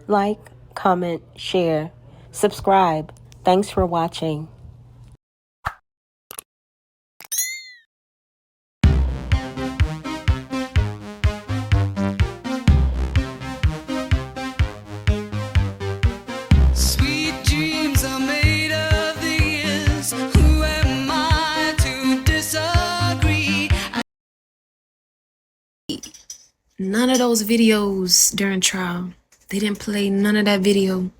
like, comment, share, subscribe. Thanks for watching. Sweet dreams are made of these. Who am I to disagree? None of those videos during trial. They didn't play none of that video.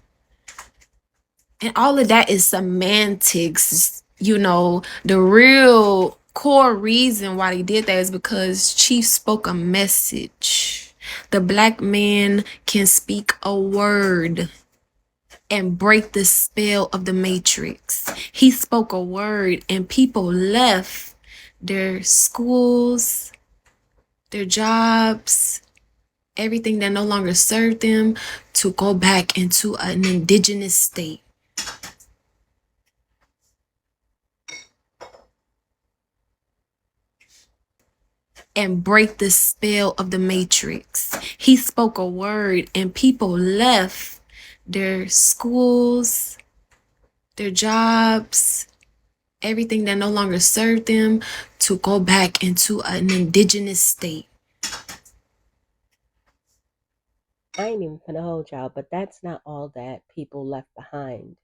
And all of that is semantics. You know, the real core reason why they did that is because Chief spoke a message. The black man can speak a word and break the spell of the matrix. He spoke a word and people left their schools, their jobs, everything that no longer served them to go back into an indigenous state. And break the spell of the matrix. He spoke a word and people left their schools, their jobs, everything that no longer served them to go back into an indigenous state. I ain't even gonna hold y'all, but that's not all that people left behind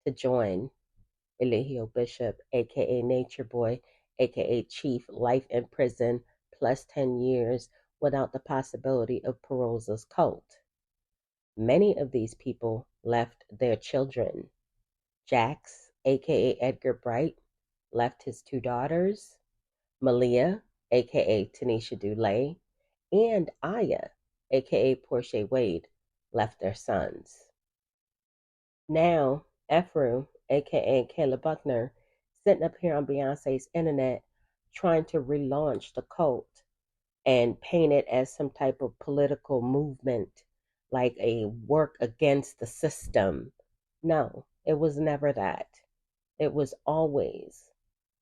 to join Eligio Bishop, aka Nature Boy, aka Chief, life in prison plus 10 years without the possibility of parole's cult. Many of these people left their children. Jax, aka Edgar Bright, left his 2 daughters. Malia, aka Tanisha Dulay, and Aya, aka Portia Wade, left their sons. Now, Ephraim, aka Caleb Buckner, sitting up here on Beyonce's internet trying to relaunch the cult and paint it as some type of political movement, like a work against the system. No, it was never that. It was always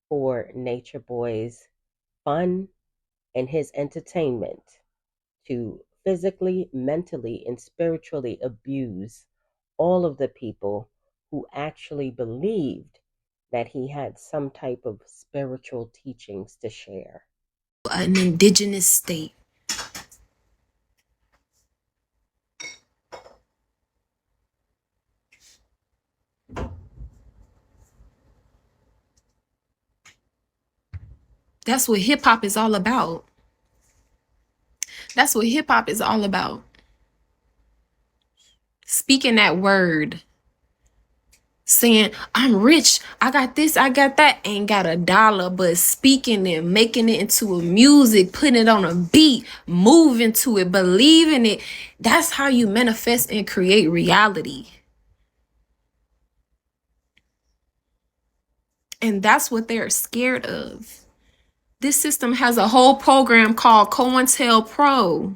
for Nature Boy's fun and his entertainment to physically, mentally, and spiritually abuse all of the people who actually believed that he had some type of spiritual teachings to share. An indigenous state. That's what hip hop is all about. That's what hip hop is all about. Speaking that word. Saying, I'm rich, I got this, I got that, ain't got a dollar, but speaking it, making it into a music, putting it on a beat, moving to it, believing it. That's how you manifest and create reality. And that's what they're scared of. This system has a whole program called COINTELPRO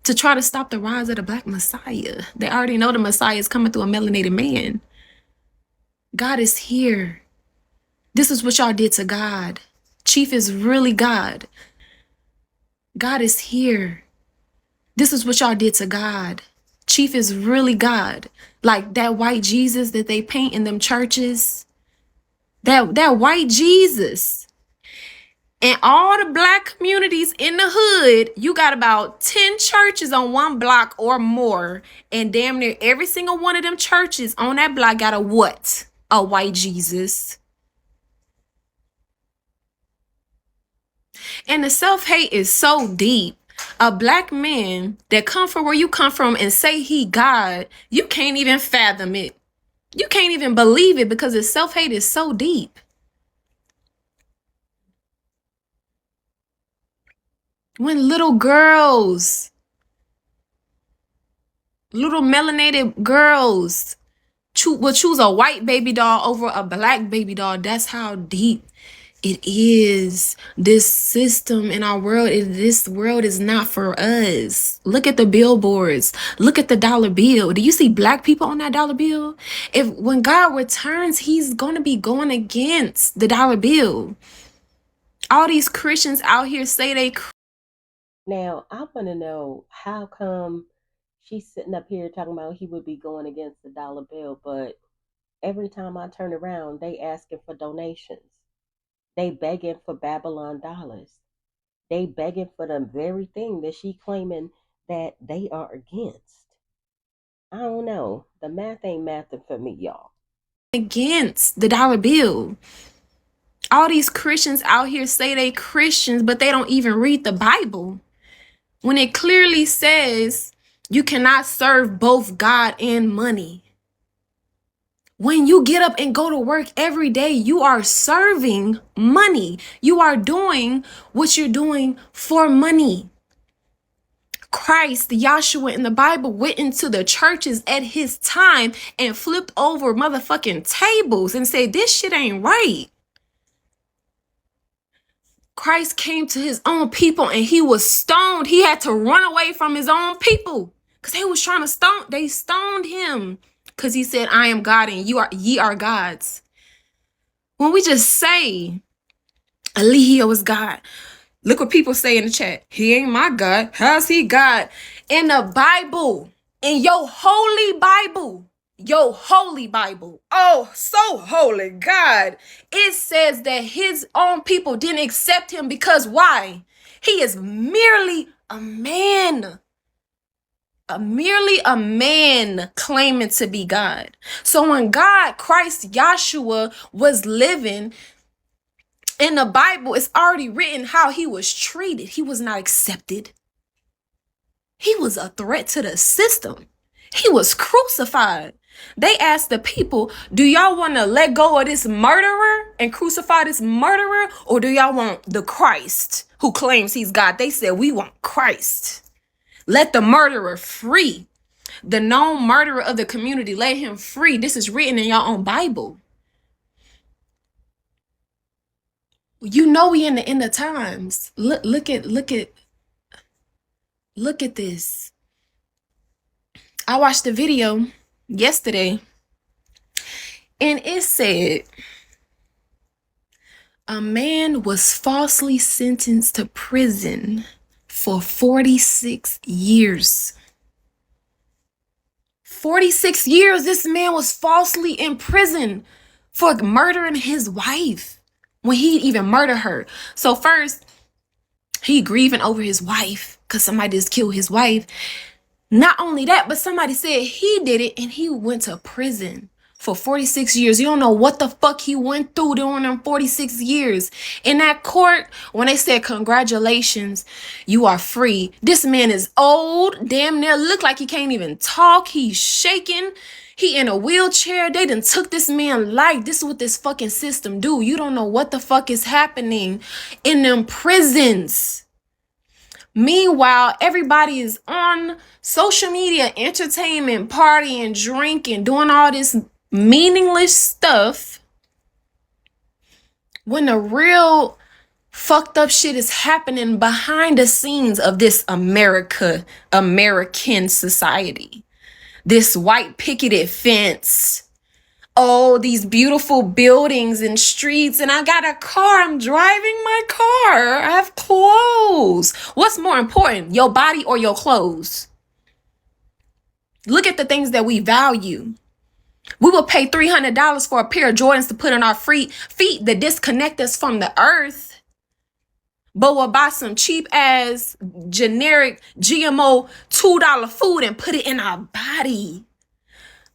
to try to stop the rise of the Black Messiah. They already know the Messiah is coming through a melanated man. God is here. This is what y'all did to God. Chief is really God. God is here. This is what y'all did to God. Chief is really God. Like that white Jesus that they paint in them churches. That white Jesus. In all the Black communities in the hood, you got about 10 churches on one block or more. And damn near every single one of them churches on that block got a what? A white Jesus. And the self-hate is so deep. A Black man that come from where you come from and say he God, you can't even fathom it. You can't even believe it because the self-hate is so deep. When little girls, little melanated girls will choose a white baby doll over a Black baby doll, that's how deep it is. This system in our world, this world is not for us. Look at the billboards. Look at the dollar bill. Do you see Black people on that dollar bill? When God returns, he's going to be going against the dollar bill. All these Christians out here say they. Now, I want to know, how come She's sitting up here talking about he would be going against the dollar bill, but every time I turn around, they asking for donations. They begging for Babylon dollars. They begging for the very thing that she claiming that they are against. I don't know. The math ain't mathing for me, y'all. Against the dollar bill. All these Christians out here say they Christians, but they don't even read the Bible. When it clearly says you cannot serve both God and money. When you get up and go to work every day, you are serving money. You are doing what you're doing for money. Christ, Yahshua in the Bible, went into the churches at his time and flipped over motherfucking tables and said, this shit ain't right. Christ came to his own people and he was stoned. He had to run away from his own people because they was trying to stone. They stoned him because he said, I am God and ye are gods. When we just say Elohio is God, look what people say in the chat. He ain't my God. How's he God? In the Bible, in your holy Bible, oh, so holy God, it says that his own people didn't accept him because why? He is merely a man. Merely a man claiming to be God. So when God, Christ, Yahshua was living in the Bible, it's already written how he was treated. He was not accepted. He was a threat to the system. He was crucified. They asked the people, do y'all want to let go of this murderer and crucify this murderer? Or do y'all want the Christ who claims he's God? They said, we want Christ. Let the murderer free. The known murderer of the community, let him free. This is written in your own Bible. You know we in the end of times. Look at this. I watched the video yesterday and it said a man was falsely sentenced to prison for 46 years. 46 years this man was falsely in prison for murdering his wife when he even murdered her. So first, he grieving over his wife because somebody just killed his wife. Not only that, but somebody said he did it and he went to prison for 46 years. You don't know what the fuck he went through during them 46 years. In that court, when they said, congratulations, you are free. This man is old, damn near look like he can't even talk. He's shaking. He in a wheelchair. They done took this man life. This is what this fucking system do. You don't know what the fuck is happening in them prisons. Meanwhile, everybody is on social media, entertainment, partying, drinking, doing all this meaningless stuff when the real fucked up shit is happening behind the scenes of this American society. This white picket fence. Oh, these beautiful buildings and streets, and I got a car. I'm driving my car. I have clothes. What's more important, your body or your clothes? Look at the things that we value. We will pay $300 for a pair of Jordans to put on our feet that disconnect us from the earth, but we'll buy some cheap ass generic GMO $2 food and put it in our body.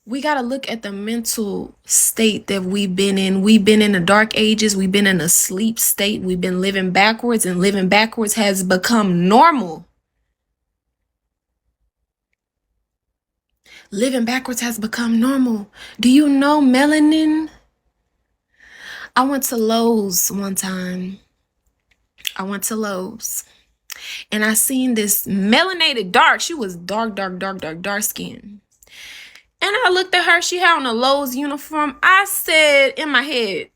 We got to look at the mental state that we've been in. We've been in the dark ages. We've been in a sleep state. We've been living backwards, and living backwards has become normal. Living backwards has become normal. Do you know Melanin? I went to Lowe's one time. And I seen this melanated dark. She was dark skin. And I looked at her. She had on a Lowe's uniform. I said in my head,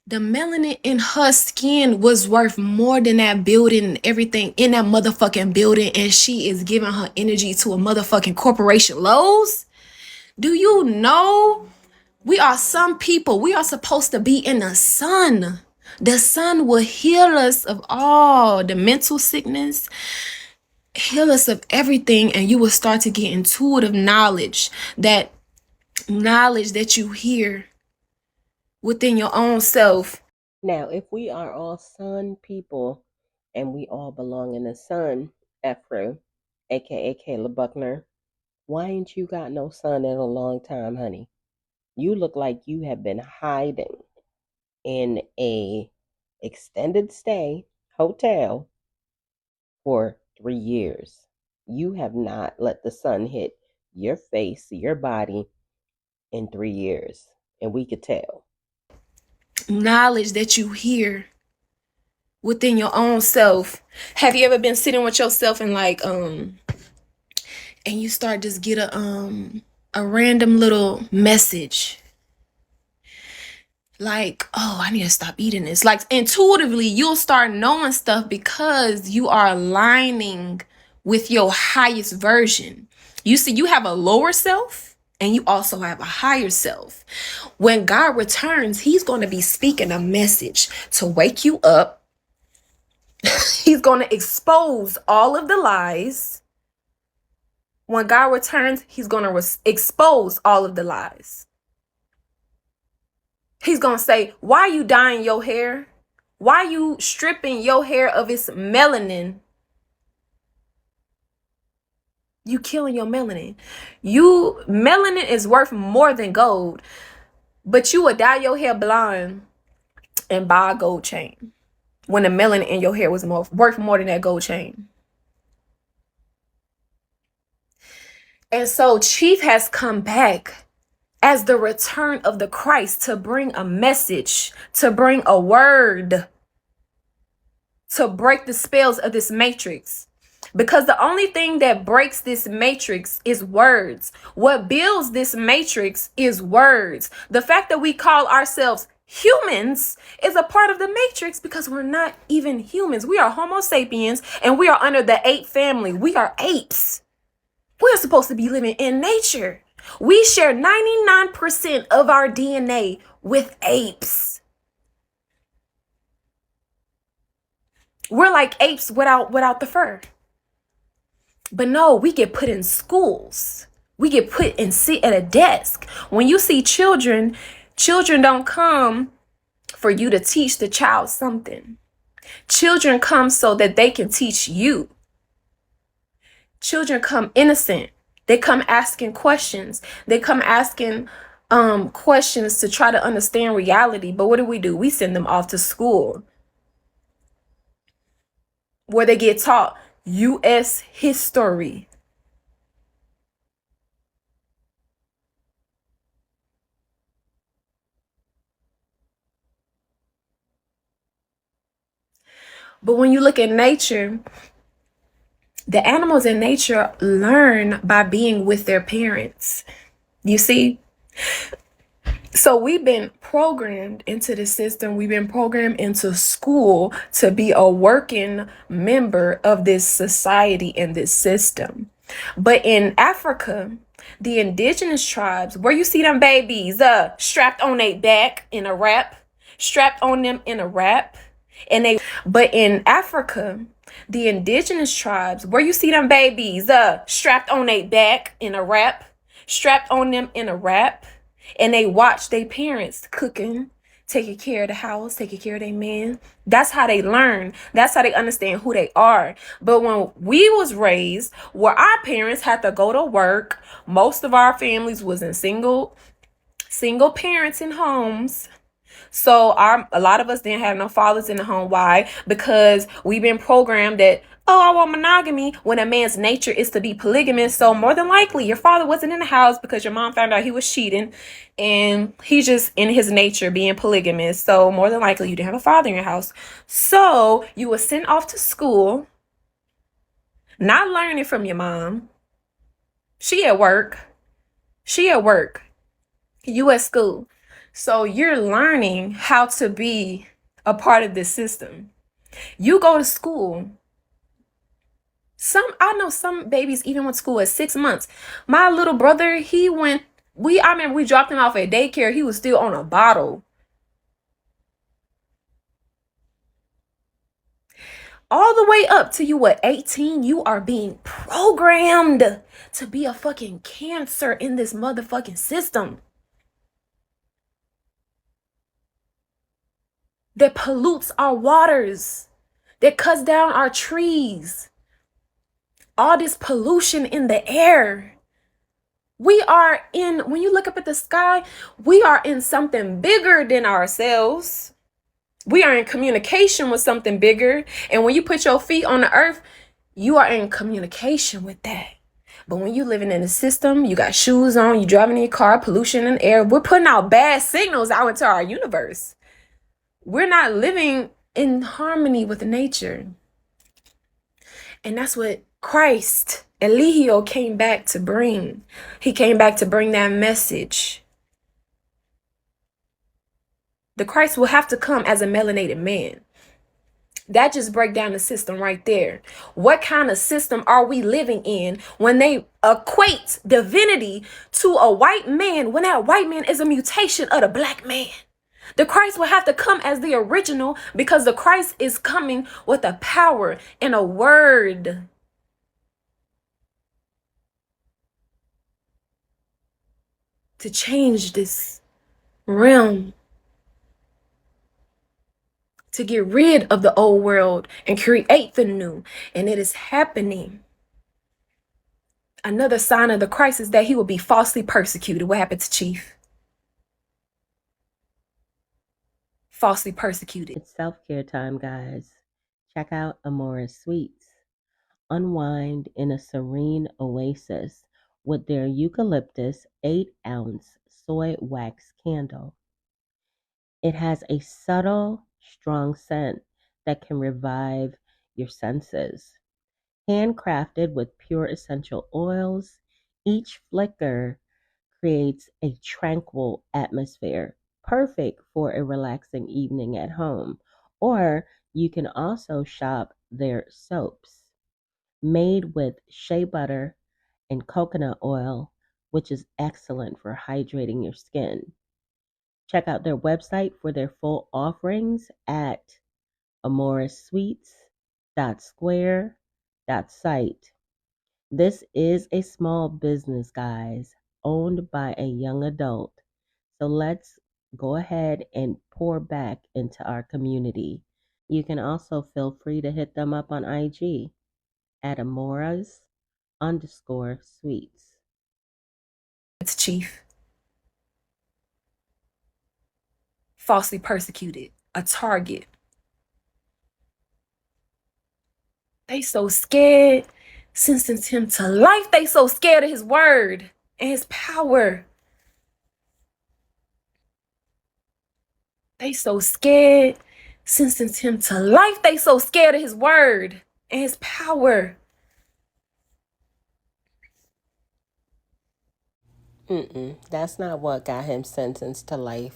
the melanin in her skin was worth more than that building and everything in that motherfucking building. And she is giving her energy to a motherfucking corporation. Lowe's? Do you know we are some people? We are supposed to be in the sun. The sun will heal us of all the mental sickness. heal us of everything, and you will start to get intuitive knowledge, that knowledge that you hear within your own self. Now, if we are all sun people and we all belong in the sun, Ephraim, aka Caleb Buckner, why ain't you got no sun in a long time, honey? You look like you have been hiding in a extended stay hotel for 3 years. You have not let the sun hit your face, your body in 3 years. And we could tell. Knowledge that you hear within your own self. Have you ever been sitting with yourself and like and you start just get a random little message like, oh, I need to stop eating this. Like intuitively, you'll start knowing stuff because you are aligning with your highest version. You see, you have a lower self and you also have a higher self. When God returns, he's going to be speaking a message to wake you up. He's going to expose all of the lies. When God returns, he's going to expose all of the lies. He's going to say, why are you dyeing your hair? Why are you stripping your hair of its melanin? You killing your melanin. Melanin is worth more than gold, but you would dye your hair blonde and buy a gold chain when the melanin in your hair was worth more than that gold chain. And so Chief has come back as the return of the Christ to bring a message, to bring a word, to break the spells of this matrix. Because the only thing that breaks this matrix is words. What builds this matrix is words. The fact that we call ourselves humans is a part of the matrix because we're not even humans. We are Homo sapiens and we are under the ape family. We are apes. We're supposed to be living in nature. We share 99% of our DNA with apes. We're like apes without the fur. But no, we get put in schools. We get put and sit at a desk. When you see children don't come for you to teach the child something. Children come so that they can teach you. Children come innocent. They come asking questions. They come asking questions to try to understand reality. But what do? We send them off to school where they get taught U.S. history. But when you look at nature, the animals in nature learn by being with their parents. You see? So we've been programmed into the system. We've been programmed into school to be a working member of this society and this system. But in Africa, the indigenous tribes, where you see them babies strapped on their back in a wrap, but in Africa, the indigenous tribes, where you see them babies strapped on their back in a wrap, and they watch their parents cooking, taking care of the house, taking care of their men. That's how they learn. That's how they understand who they are. But when we was raised, where our parents had to go to work, most of our families was in single parents in homes. So a lot of us didn't have no fathers in the home. Why? Because we've been programmed that, oh, I want monogamy, when a man's nature is to be polygamous. So more than likely your father wasn't in the house because your mom found out he was cheating and he's just in his nature being polygamous. So more than likely you didn't have a father in your house. So you were sent off to school, not learning from your mom. She at work. You at school. So you're learning how to be a part of this system. You go to school. I know some babies even went to school at 6 months. My little brother, I remember we dropped him off at daycare. He was still on a bottle. all the way up to you at 18, you are being programmed to be a fucking cancer in this motherfucking system that pollutes our waters, that cuts down our trees, all this pollution in the air. We are in, when you look up at the sky, we are in something bigger than ourselves. We are in communication with something bigger. And when you put your feet on the earth, you are in communication with that. But when you living in a system, you got shoes on, you driving in your car, pollution in the air, we're putting out bad signals out into our universe. We're not living in harmony with nature. And that's what Christ, Eligio, came back to bring. He came back to bring that message. The Christ will have to come as a melanated man. That just break down the system right there. What kind of system are we living in when they equate divinity to a white man when that white man is a mutation of the black man? The Christ will have to come as the original because the Christ is coming with a power and a word to change this realm, to get rid of the old world and create the new. And it is happening. Another sign of the Christ is that he will be falsely persecuted. What happened to Chief? Falsely persecuted. It's self-care time, guys. Check out Amora's Sweets. Unwind in a serene oasis with their eucalyptus 8-ounce soy wax candle. It has a subtle, strong scent that can revive your senses. Handcrafted with pure essential oils, each flicker creates a tranquil atmosphere, perfect for a relaxing evening at home. Or you can also shop their soaps, made with shea butter and coconut oil, which is excellent for hydrating your skin. Check out their website for their full offerings at amorasweets.square.site. This is a small business, guys, owned by a young adult. So let's go ahead and pour back into our community. You can also feel free to hit them up on IG at amoras_sweets. It's Chief. Falsely persecuted. A target. They so scared. Sentence him to life. They so scared of his word and his power. They so scared. Sentence him to life. They so scared of his word and his power. That's not what got him sentenced to life,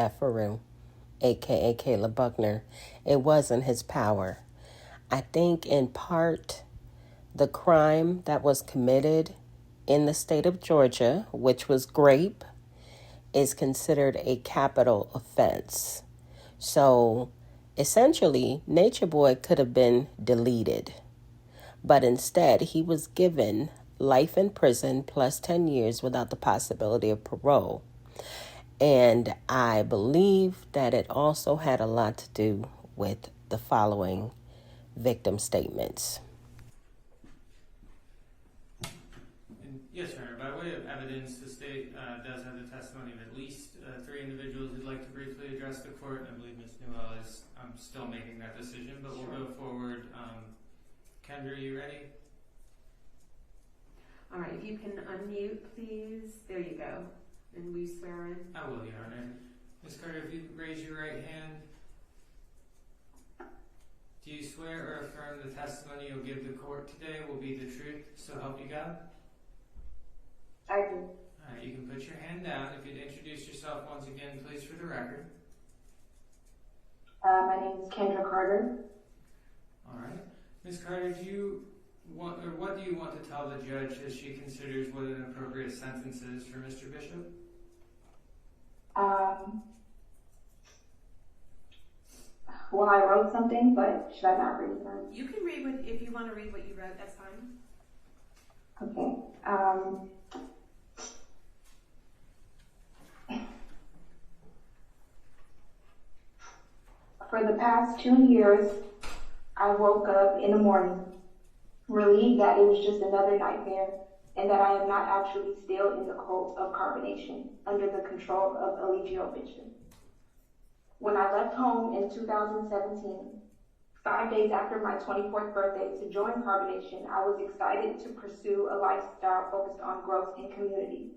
Ephraim, aka Caleb Buckner. It wasn't his power. I think in part the crime that was committed in the state of Georgia, which was grape, is considered a capital offense. So essentially, Nature Boy could have been deleted, but instead he was given life in prison plus 10 years without the possibility of parole. And I believe that it also had a lot to do with the following victim statements. Yes, Your Honor. By way of evidence, the state does have the testimony of at least 3 individuals who'd like to briefly address the court. And I believe Ms. Newell is still making that decision, but we'll go forward. Kendra, are you ready? All right, if you can unmute, please. There you go. And we swear in. I will, Your Honor. Ms. Carter, if you raise your right hand. Do you swear or affirm the testimony you'll give the court today will be the truth, so help you God? I do. All right, you can put your hand down. If you'd introduce yourself once again, please, for the record. My name is Kendra Carter. All right. Ms. Carter, do you want, or what do you want to tell the judge as she considers what an appropriate sentence is for Mr. Bishop? Well, I wrote something, but should I not read it then? You can read if you want to read what you wrote, that's fine. Okay. For the past 2 years, I woke up in the morning, relieved that it was just another nightmare, and that I am not actually still in the cult of carbonation under the control of Eligio Bishop. When I left home in 2017, 5 days after my 24th birthday, to join carbonation, I was excited to pursue a lifestyle focused on growth and community.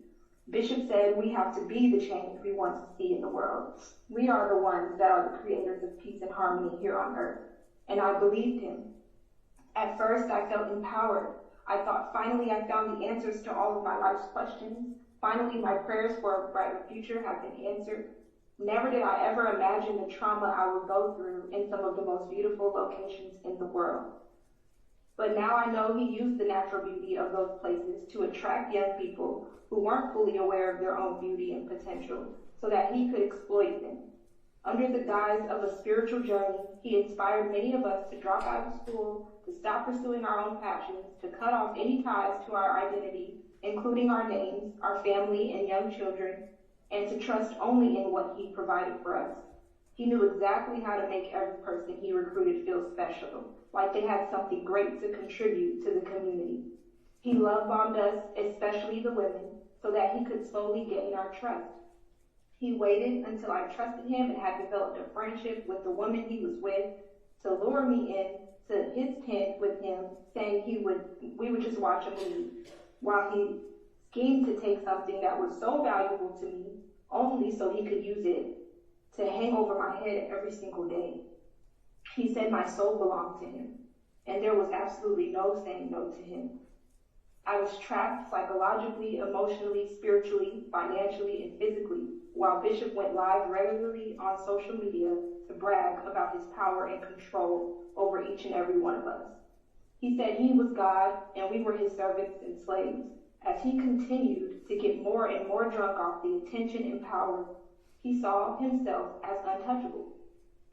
Bishop said we have to be the change we want to see in the world. We are the ones that are the creators of peace and harmony here on earth. And I believed him. At first, I felt empowered. I thought finally I found the answers to all of my life's questions. Finally, my prayers for a brighter future have been answered. Never did I ever imagine the trauma I would go through in some of the most beautiful locations in the world. But now I know he used the natural beauty of those places to attract young people who weren't fully aware of their own beauty and potential so that he could exploit them. Under the guise of a spiritual journey, he inspired many of us to drop out of school, to stop pursuing our own passions, to cut off any ties to our identity, including our names, our family, and young children, and to trust only in what he provided for us. He knew exactly how to make every person he recruited feel special, like they had something great to contribute to the community. He love bombed us, especially the women, so that he could slowly gain our trust. He waited until I trusted him and had developed a friendship with the woman he was with to lure me in to his tent with him, saying we would just watch a movie, while he schemed to take something that was so valuable to me only so he could use it to hang over my head every single day. He said my soul belonged to him, and there was absolutely no saying no to him. I was trapped psychologically, emotionally, spiritually, financially, and physically, while Bishop went live regularly on social media to brag about his power and control over each and every one of us. He said he was God and we were his servants and slaves. As he continued to get more and more drunk off the attention and power, he saw himself as untouchable.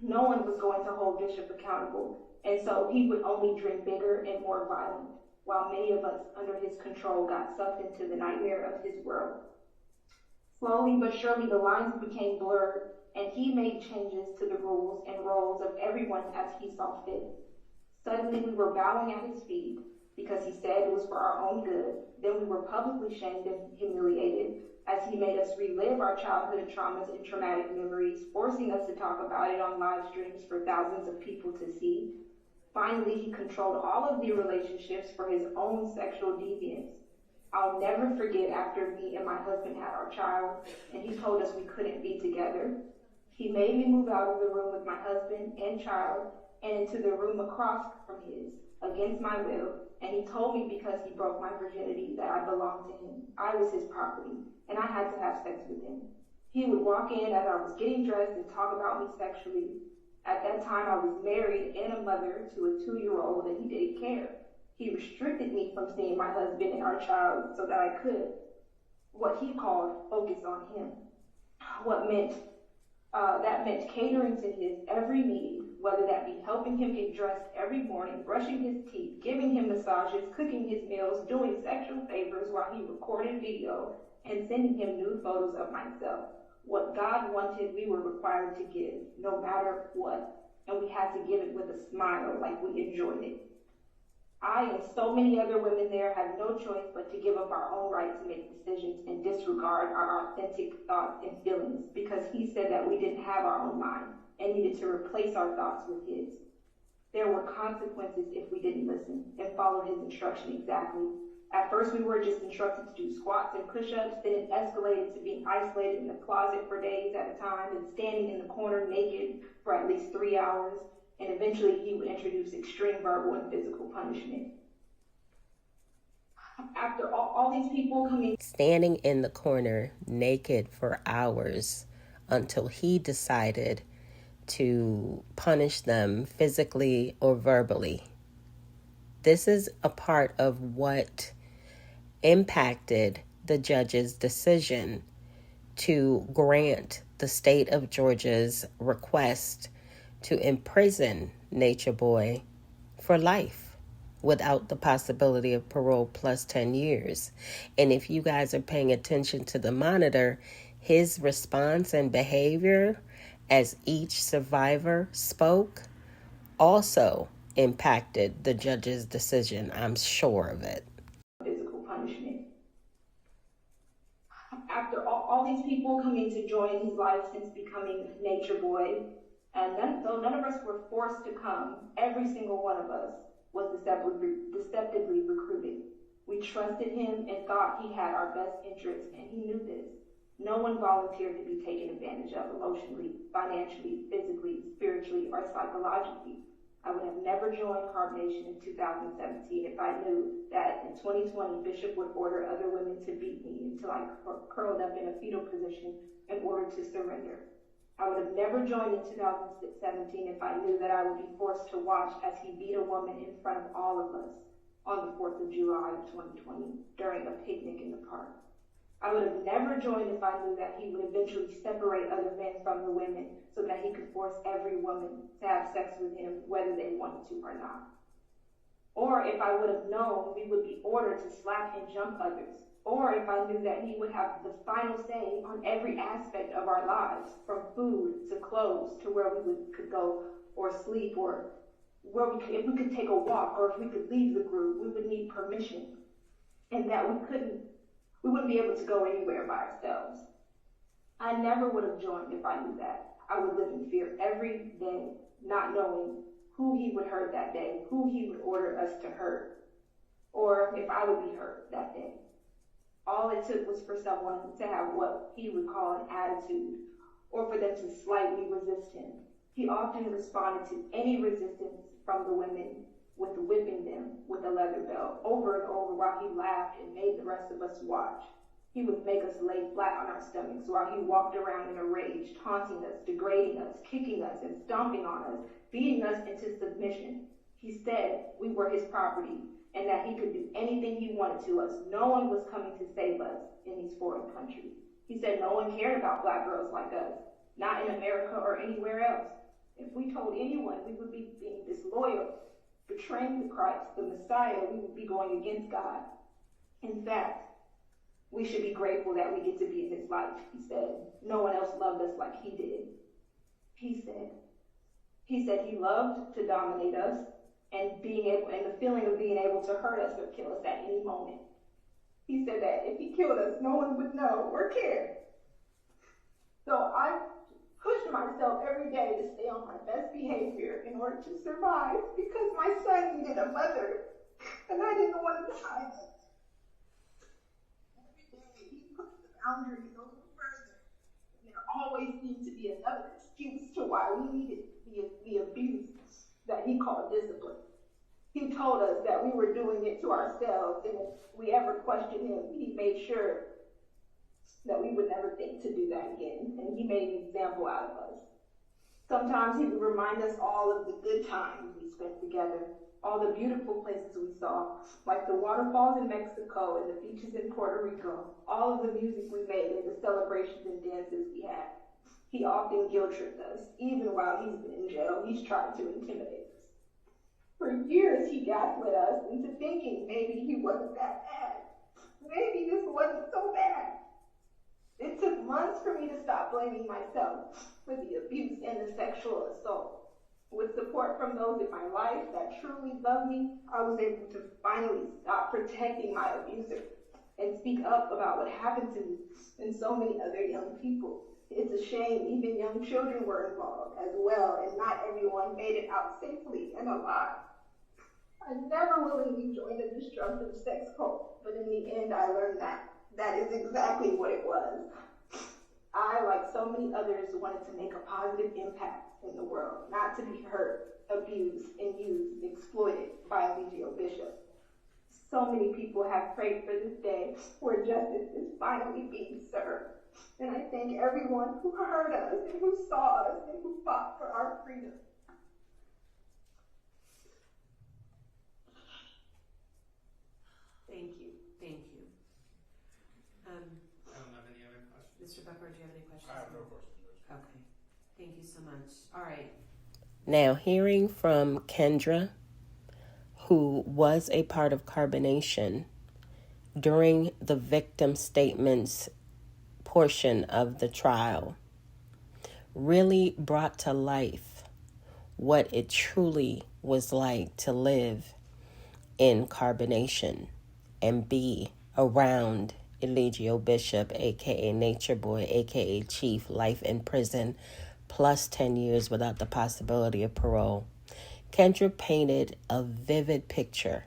No one was going to hold Bishop accountable, and so he would only drink bigger and more violent, while many of us under his control got sucked into the nightmare of his world. Slowly but surely the lines became blurred, and he made changes to the rules and roles of everyone as he saw fit. Suddenly we were bowing at his feet because he said it was for our own good. Then we were publicly shamed and humiliated as he made us relive our childhood traumas and traumatic memories, forcing us to talk about it on live streams for thousands of people to see. Finally, he controlled all of the relationships for his own sexual deviance. I'll never forget after me and my husband had our child, and he told us we couldn't be together. He made me move out of the room with my husband and child and into the room across from his, against my will, and he told me because he broke my virginity that I belonged to him. I was his property, and I had to have sex with him. He would walk in as I was getting dressed and talk about me sexually. At that time, I was married and a mother to a 2-year-old, and he didn't care. He restricted me from seeing my husband and our child so that I could, what he called, focus on him. That meant catering to his every need, whether that be helping him get dressed every morning, brushing his teeth, giving him massages, cooking his meals, doing sexual favors while he recorded video, and sending him nude photos of myself. What God wanted, we were required to give, no matter what, and we had to give it with a smile like we enjoyed it. I and so many other women there had no choice but to give up our own right to make decisions and disregard our authentic thoughts and feelings because he said that we didn't have our own mind and needed to replace our thoughts with his. There were consequences if we didn't listen and follow his instruction exactly. At first, we were just instructed to do squats and push-ups, then it escalated to being isolated in the closet for days at a time and standing in the corner naked for at least 3 hours. And eventually he would introduce extreme verbal and physical punishment. After all these people coming... Standing in the corner naked for hours until he decided to punish them physically or verbally. This is a part of what impacted the judge's decision to grant the state of Georgia's request to imprison Nature Boy for life without the possibility of parole plus 10 years. And if you guys are paying attention to the monitor, his response and behavior as each survivor spoke also impacted the judge's decision. I'm sure of it. Physical punishment. After all these people coming to join his life since becoming Nature Boy, and though none of us were forced to come, every single one of us was deceptively recruited. We trusted him and thought he had our best interests, and he knew this. No one volunteered to be taken advantage of emotionally, financially, physically, spiritually, or psychologically. I would have never joined Carbonation in 2017 if I knew that in 2020 Bishop would order other women to beat me until I curled up in a fetal position in order to surrender. I would have never joined in 2017 if I knew that I would be forced to watch as he beat a woman in front of all of us on the 4th of July of 2020 during a picnic in the park. I would have never joined if I knew that he would eventually separate other men from the women so that he could force every woman to have sex with him whether they wanted to or not. Or if I would have known we would be ordered to slap and jump others. Or if I knew that he would have the final say on every aspect of our lives, from food to clothes to where we could go or sleep, or if we could take a walk, or if we could leave the group, we would need permission, and that we wouldn't be able to go anywhere by ourselves. I never would have joined if I knew that. I would live in fear every day, not knowing who he would hurt that day, who he would order us to hurt, or if I would be hurt that day. All it took was for someone to have what he would call an attitude, or for them to slightly resist him. He often responded to any resistance from the women with whipping them with a leather belt over and over while he laughed and made the rest of us watch. He would make us lay flat on our stomachs while he walked around in a rage, taunting us, degrading us, kicking us, and stomping on us, beating us into submission. He said we were his property and that he could do anything he wanted to us. No one was coming to save us in these foreign countries. He said no one cared about Black girls like us, not in America or anywhere else. If we told anyone, we would be being disloyal, betraying the Christ, the Messiah. We would be going against God. In fact, we should be grateful that we get to be in his life, he said. No one else loved us like he did. He said he loved to dominate us and the feeling of being able to hurt us or kill us at any moment. He said that if he killed us, no one would know or care. So I pushed myself every day to stay on my best behavior in order to survive because my son needed a mother and I didn't want to die. Every day he pushed the boundaries a little further. And there always seemed to be another excuse to why we needed the abuse that he called discipline. He told us that we were doing it to ourselves, and if we ever questioned him, he made sure that we would never think to do that again, and he made an example out of us. Sometimes he would remind us all of the good times we spent together, all the beautiful places we saw, like the waterfalls in Mexico and the beaches in Puerto Rico, all of the music we made and the celebrations and dances we had. He often guilt-tripped us. Even while he's been in jail, he's tried to intimidate us. For years, he gaslit us into thinking maybe he wasn't that bad. Maybe this wasn't so bad. It took months for me to stop blaming myself for the abuse and the sexual assault. With support from those in my life that truly love me, I was able to finally stop protecting my abuser and speak up about what happened to me and so many other young people. It's a shame even young children were involved as well, and not everyone made it out safely and alive. I never willingly joined a destructive sex cult, but in the end I learned that that is exactly what it was. I, like so many others, wanted to make a positive impact in the world, not to be hurt, abused, and used, and exploited by Eligio Bishop. So many people have prayed for this day where justice is finally being served. And I thank everyone who heard us and who saw us and who fought for our freedom. Thank you. Thank you. I don't have any other questions. Mr. Buckler, do you have any questions? I have no questions, Judge. Okay. Thank you so much. All right. Now, hearing from Kendra, who was a part of carbonation during the victim statements portion of the trial, really brought to life what it truly was like to live in carbonation and be around Eligio Bishop, aka Nature Boy, aka Chief, life in prison, plus 10 years without the possibility of parole. Kendra painted a vivid picture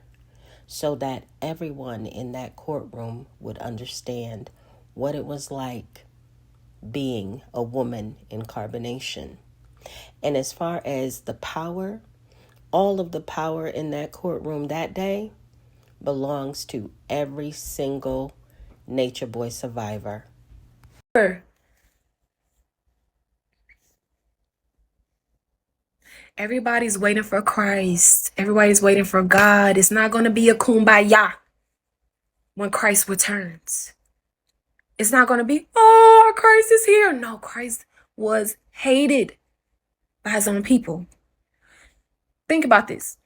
so that everyone in that courtroom would understand what it was like being a woman in carbonation. And as far as the power, all of the power in that courtroom that day belongs to every single Nature Boy survivor. Everybody's waiting for Christ. Everybody's waiting for God. It's not going to be a kumbaya when Christ returns. It's not going to be, oh, Christ is here. No, Christ was hated by his own people. Think about this.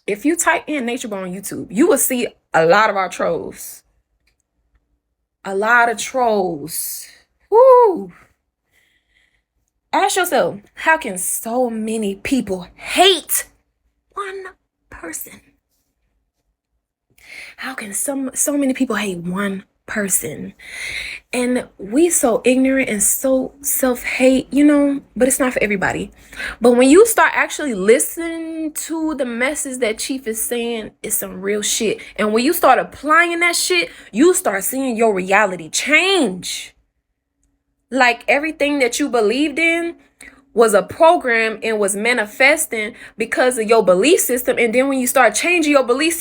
If you type in Nature Boy on YouTube, you will see a lot of our trolls. A lot of trolls. Woo! Ask yourself, how can so many people hate one person? How can so many people hate one person? And we so ignorant and so self-hate, but it's not for everybody. But when you start actually listening to the message that Chief is saying, it's some real shit. And when you start applying that shit, you start seeing your reality change. Like everything that you believed in was a program and was manifesting because of your belief system. And then when you start changing your belief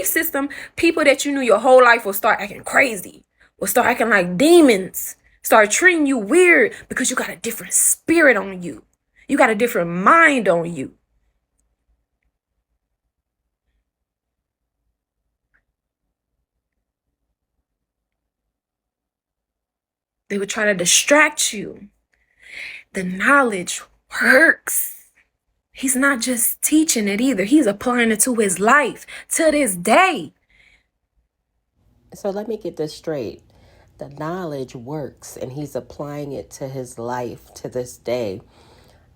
system, people that you knew your whole life will start acting crazy, will start acting like demons, start treating you weird because you got a different spirit on you. You got a different mind on you. They would try to distract you. The knowledge works. He's not just teaching it either. He's applying it to his life to this day. So let me get this straight. The knowledge works and he's applying it to his life to this day.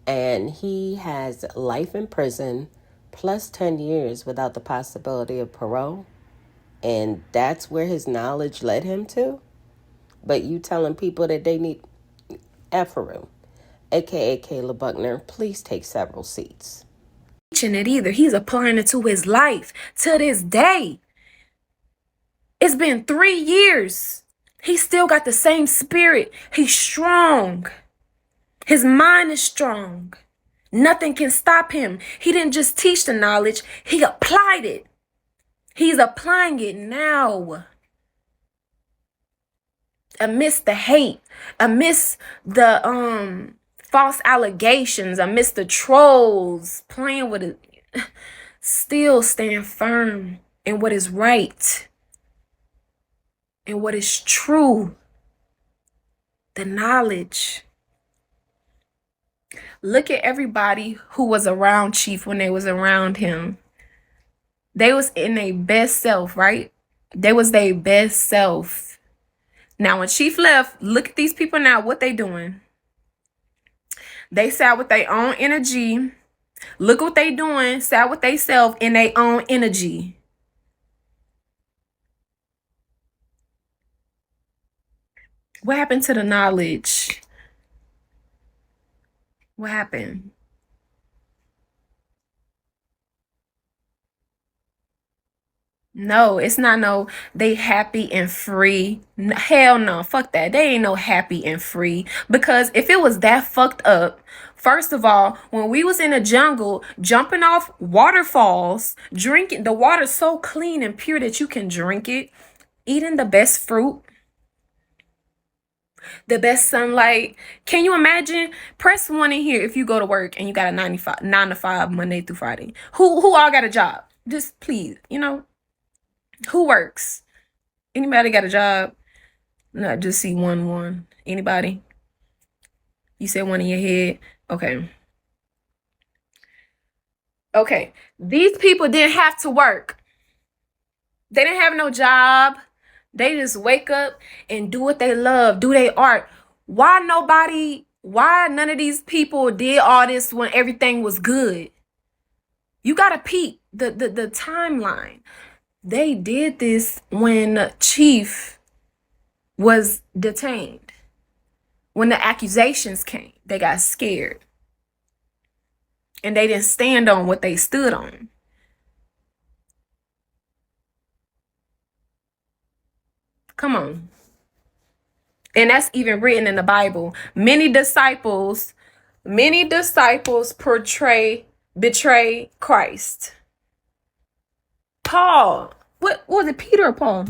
And he has life in prison plus 10 years without the possibility of parole. And that's where his knowledge led him to. But you telling people that they need Ephraim, aka Caleb Buckner, please take several seats. Teaching it either. He's applying it to his life to this day. It's been 3 years. He still got the same spirit. He's strong. His mind is strong. Nothing can stop him. He didn't just teach the knowledge, he applied it. He's applying it now. Amidst the hate, amidst the false allegations, amidst the trolls playing with it, still stand firm in what is right and what is true. The knowledge. Look at everybody who was around Chief when they was around him. They was in their best self, right? They was their best self. Now, when Chief left, look at these people now, what they doing. They sat with their own energy. Look what they doing, sat with they self in their own energy. What happened to the knowledge? What happened? No, it's not no, they happy and free. Hell no, fuck that. They ain't no happy and free. Because if it was that fucked up, first of all, when we was in the jungle, jumping off waterfalls, drinking, the water's so clean and pure that you can drink it, eating the best fruit, the best sunlight. Can you imagine? Press 1 in here if you go to work and you got a 9 to 5 Monday through Friday. Who all got a job? Just please, who works? Anybody got a job? Not just see one. Anybody? You said one in your head? Okay. Okay, these people didn't have to work. They didn't have no job. They just wake up and do what they love, do their art. Why none of these people did all this when everything was good? You gotta peep the timeline. They did this when Chief was detained. When the accusations came, they got scared. And they didn't stand on what they stood on. Come on. And that's even written in the Bible. Many disciples betray Christ. Paul, what was it, Peter or Paul?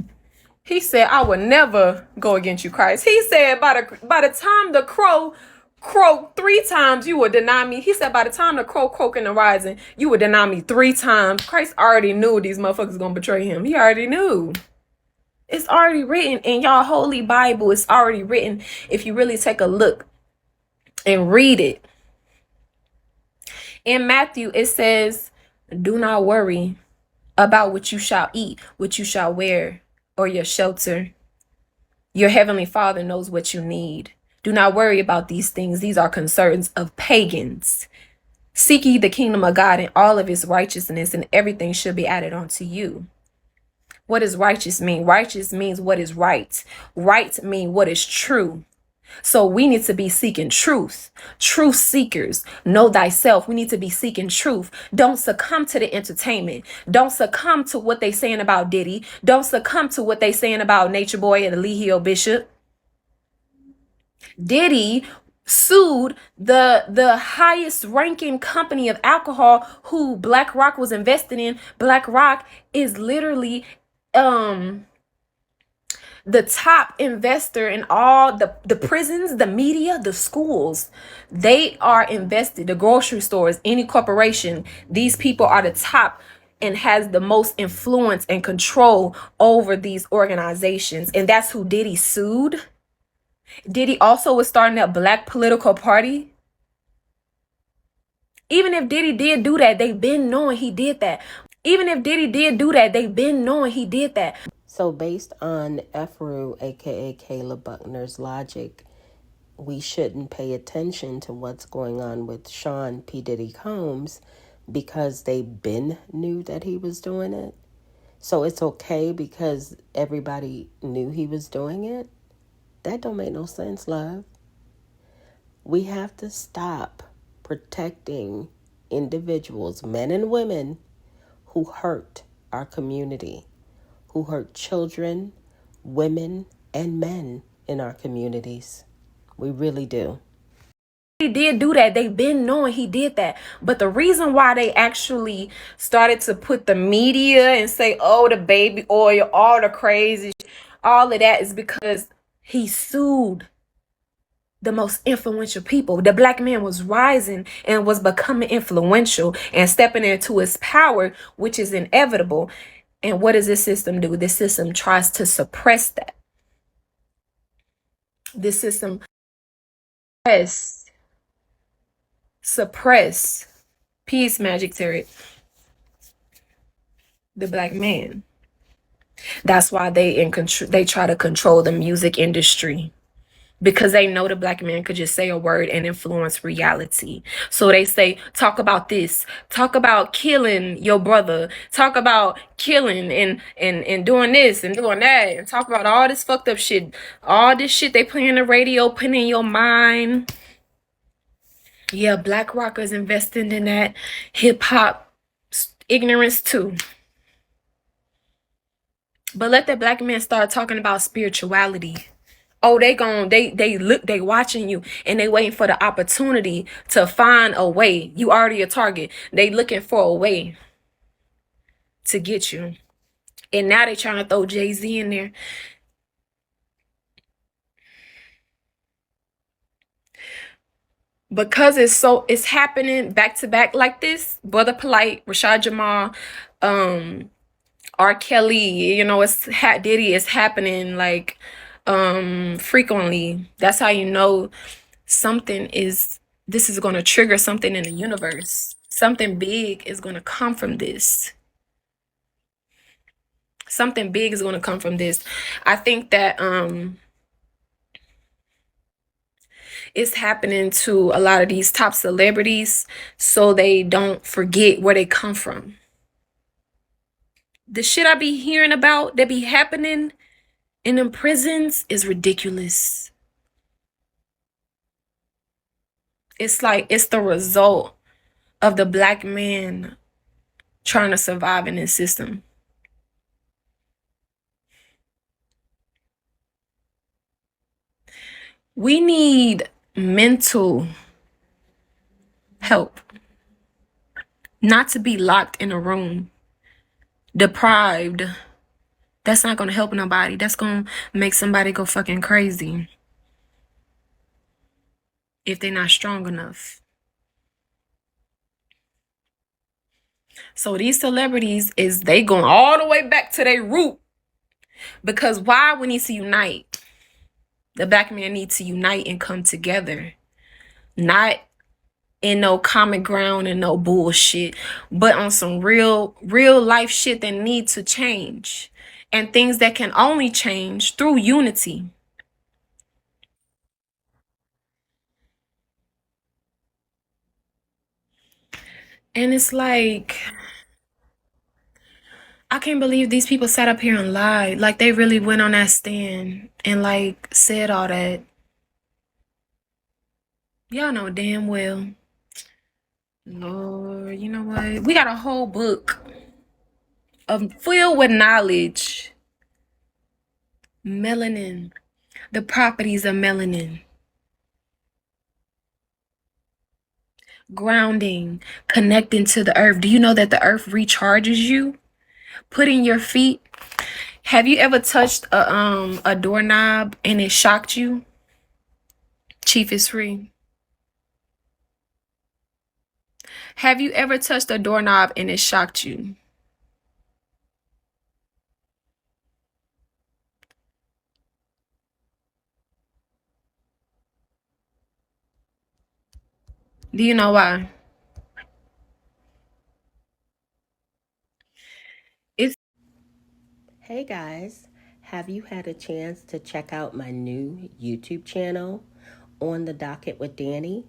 He said, I will never go against you, Christ. He said, by the time the crow croak 3 times, you will deny me. He said, by the time the crow croak in the rising, you will deny me 3 times. Christ already knew these motherfuckers gonna betray him. He already knew. It's already written in y'all holy Bible. It's already written if you really take a look and read it. In Matthew, it says, do not worry about what you shall eat, what you shall wear, or your shelter. Your heavenly Father knows what you need. Do not worry about these things. These are concerns of pagans. Seek ye the kingdom of God and all of his righteousness, and everything should be added unto you. What does righteous mean? Righteous means what is right. Right means what is true. So we need to be seeking truth. Truth seekers. Know thyself. We need to be seeking truth. Don't succumb to the entertainment. Don't succumb to what they saying about Diddy. Don't succumb to what they saying about Nature Boy and Eligio Bishop. Diddy sued the highest ranking company of alcohol who BlackRock was invested in. BlackRock is literally the top investor in all the prisons, the media, the schools. They are invested, the grocery stores, any corporation. These people are the top and has the most influence and control over these organizations. And that's who Diddy sued. Diddy also was starting a black political party. Even if Diddy did do that, they've been knowing he did that. Even if Diddy did do that, they've been knowing he did that. So based on Efru, aka Caleb Buckner's logic, we shouldn't pay attention to what's going on with Sean P. Diddy Combs because they been knew that he was doing it. So it's okay because everybody knew he was doing it. That don't make no sense, love. We have to stop protecting individuals, men and women, who hurt our community, who hurt children, women, and men in our communities. We really do. He did do that. They've been knowing he did that. But the reason why they actually started to put the media and say, oh, the baby oil, all the crazy, all of that is because he sued the most influential people. The black man was rising and was becoming influential and stepping into his power, which is inevitable. And what does this system do? This system tries to suppress that. This system suppress peace, magic turret, the black man. That's why they try to control the music industry, because they know the black man could just say a word and influence reality. So they say, talk about this, talk about killing your brother, talk about killing and doing this and doing that, and talk about all this fucked up shit, all this shit they play in the radio, putting in your mind. Yeah, black rockers investing in that hip hop ignorance too. But let that black man start talking about spirituality. Oh, they watching you and they waiting for the opportunity to find a way. You already a target. They looking for a way to get you. And now they trying to throw Jay-Z in there. Because it's happening back to back like this. Brother Polite, Rashad Jamal, R. Kelly, it's Diddy is happening like frequently. That's how you know this is going to trigger something in the universe. Something big is going to come from this. Something big is going to come from this. I think that it's happening to a lot of these top celebrities so they don't forget where they come from. The shit I be hearing about that be happening in them prisons is ridiculous. It's like it's the result of the black man trying to survive in this system. We need mental help, not to be locked in a room, deprived. That's not going to help nobody. That's going to make somebody go fucking crazy if they're not strong enough. So these celebrities they going all the way back to their root. Because why we need to unite? The black man needs to unite and come together. Not in no common ground and no bullshit, but on some real life shit that needs to change. And things that can only change through unity. And it's like, I can't believe these people sat up here and lied. Like they really went on that stand and like said all that. Y'all know damn well. Lord, you know what? We got a whole book filled with knowledge. Melanin. The properties of melanin. Grounding. Connecting to the earth. Do you know that the earth recharges you? Putting your feet. Have you ever touched a doorknob and it shocked you? Chief is free. Have you ever touched a doorknob and it shocked you? Do you know why? It's Hey guys, have you had a chance to check out my new YouTube channel, On the Docket with Danny?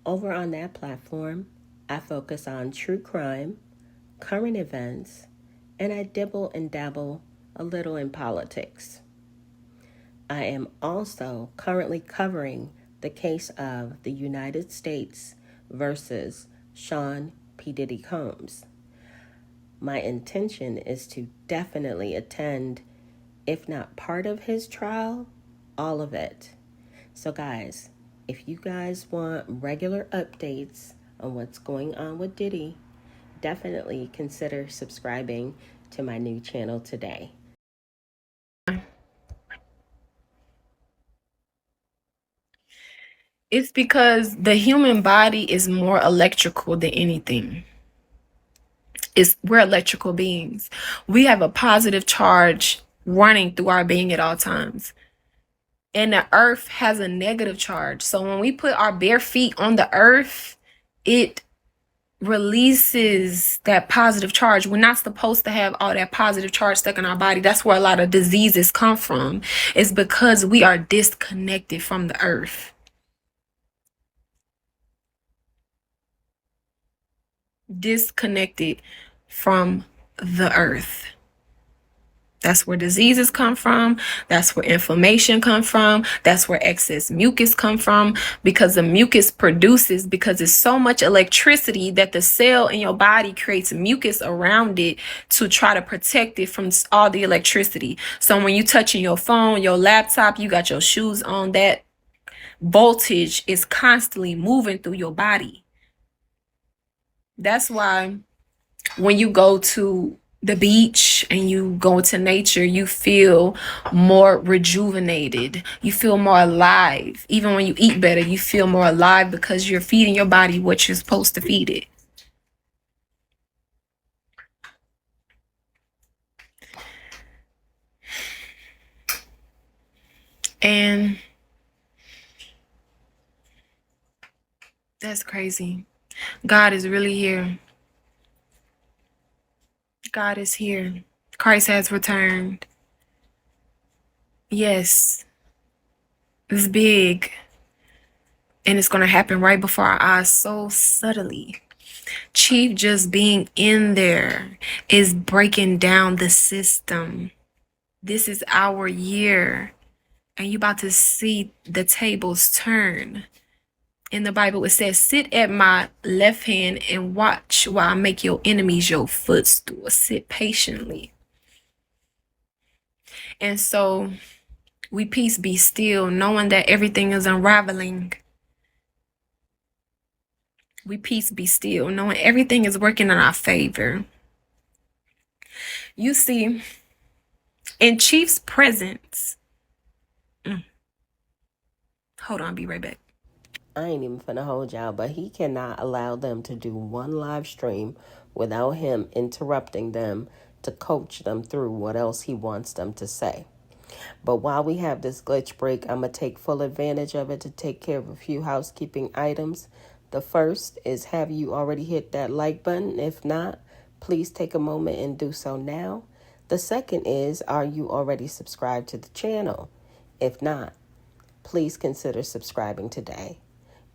Over on that platform, I focus on true crime, current events, and I dibble and dabble a little in politics. I am also currently covering the case of the United States versus Sean P. Diddy Combs. My intention is to definitely attend, if not part of his trial, all of it. So guys, if you guys want regular updates on what's going on with Diddy, definitely consider subscribing to my new channel today. because the human body is more electrical than anything. We're electrical beings. We have a positive charge running through our being at all times. And the earth has a negative charge. So when we put our bare feet on the earth, it releases that positive charge. We're not supposed to have all that positive charge stuck in our body. That's where a lot of diseases come from. It's because we are disconnected from the earth. Disconnected from the earth. That's where diseases come from. That's where inflammation comes from. That's where excess mucus come from, because the mucus produces, because it's so much electricity that the cell in your body creates mucus around it to try to protect it from all the electricity. So when you touching your phone, your laptop, you got your shoes on, that voltage is constantly moving through your body. That's why when you go to the beach and you go into nature, you feel more rejuvenated. You feel more alive. Even when you eat better, you feel more alive because you're feeding your body what you're supposed to feed it. And that's crazy. God is really here. God is here. Christ has returned. Yes, it's big. And it's going to happen right before our eyes so subtly. Chief just being in there is breaking down the system. This is our year. And you about to see the tables turn. In the Bible, it says, sit at my left hand and watch while I make your enemies your footstool. Sit patiently. And so we peace be still, knowing that everything is unraveling. We peace be still, knowing everything is working in our favor. You see, in Chief's presence, hold on, be right back. I ain't even finna hold y'all, but he cannot allow them to do one live stream without him interrupting them to coach them through what else he wants them to say. But while we have this glitch break, I'm going to take full advantage of it to take care of a few housekeeping items. The first is, have you already hit that like button? If not, please take a moment and do so now. The second is, are you already subscribed to the channel? If not, please consider subscribing today.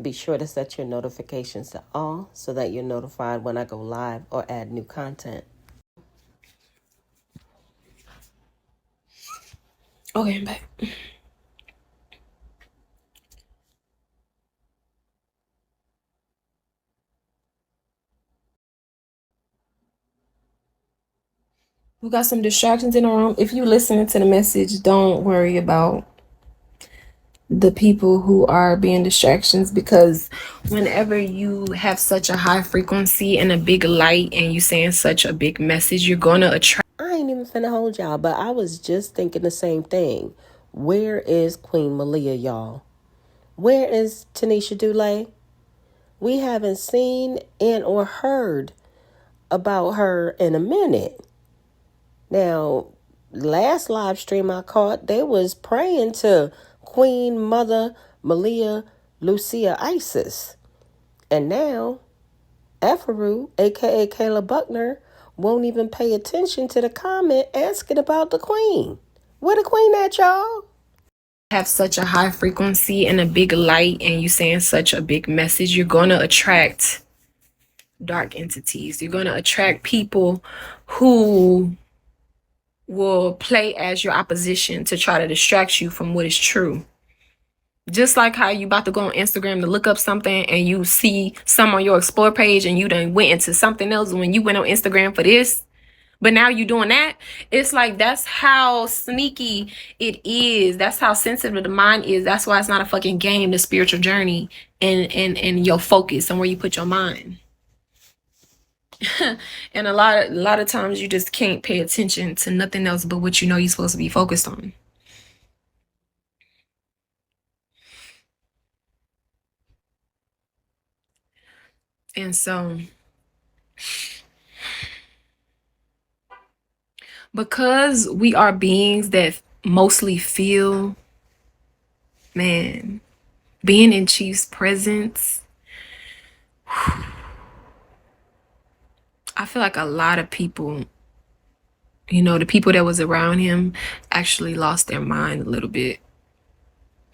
Be sure to set your notifications to all so that you're notified when I go live or add new content. Okay, I'm back. We got some distractions in the room. If you listening to the message, don't worry about the people who are being distractions, because whenever you have such a high frequency and a big light and you saying such a big message, you're gonna attract. I ain't even finna hold y'all, but I was just thinking the same thing. Where is Queen Malia, y'all? Where is Tanisha Dulé? We haven't seen and or heard about her in a minute. Now, last live stream I caught, they was praying to Queen Mother Malia Lucia Isis. And now, Efaru, aka Kayla Buckner, won't even pay attention to the comment asking about the Queen. Where the Queen at, y'all? Have such a high frequency and a big light and you saying such a big message, you're gonna attract dark entities. You're gonna attract people who will play as your opposition to try to distract you from what is true. Just like how you about to go on Instagram to look up something and you see some on your explore page and you done went into something else when you went on Instagram for this, but now you doing that. It's like, that's how sneaky it is. That's how sensitive the mind is. That's why it's not a fucking game, the spiritual journey and your focus and where you put your mind. And a lot of times you just can't pay attention to nothing else but what you know you're supposed to be focused on. And so, because we are beings that mostly feel, man, being in Chief's presence, I feel like a lot of people, the people that was around him actually lost their mind a little bit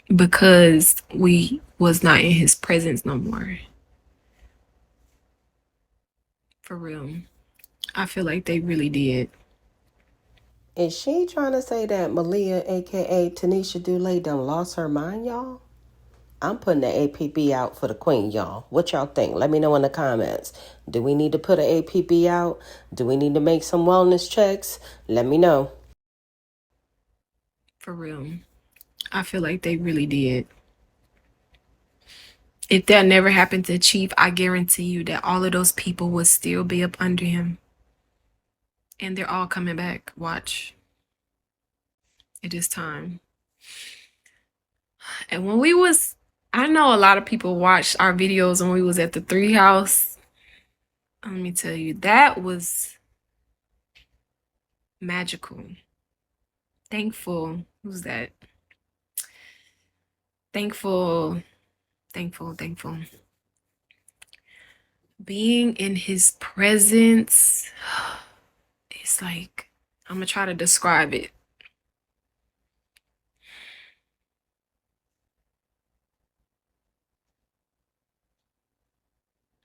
because we was not in his presence no more. For real. I feel like they really did. Is she trying to say that Malia, aka Tanisha Dulé, done lost her mind, y'all? I'm putting the APB out for the Queen, y'all. What y'all think? Let me know in the comments. Do we need to put an APB out? Do we need to make some wellness checks? Let me know. For real. I feel like they really did. If that never happened to Chief, I guarantee you that all of those people would still be up under him. And they're all coming back. Watch. It is time. And I know a lot of people watched our videos when we was at the 3 house. Let me tell you, that was magical. Thankful. Who's that? Thankful. Being in his presence, it's like, I'm gonna try to describe it.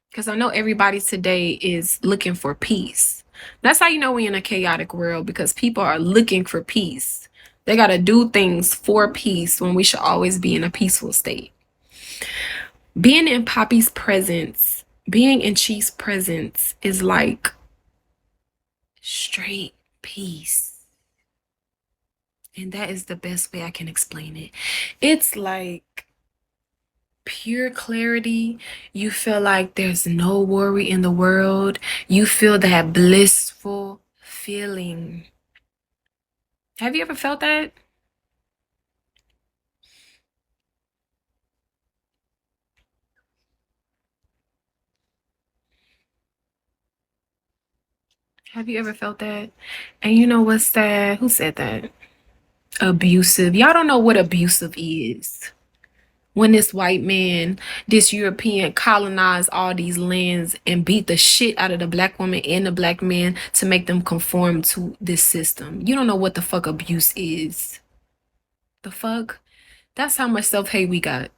Because I know everybody today is looking for peace. That's how you know we're in a chaotic world, because people are looking for peace. They got to do things for peace when we should always be in a peaceful state. Being in Poppy's presence, being in Chief's presence is like straight peace. And that is the best way I can explain it. It's like pure clarity. You feel like there's no worry in the world. You feel that blissful feeling. Have you ever felt that? Have you ever felt that? And you know what's sad? Who said that? Abusive. Y'all don't know what abusive is. When this white man, this European colonized all these lands and beat the shit out of the black woman and the black man to make them conform to this system. You don't know what the fuck abuse is. The fuck? That's how much self-hate we got.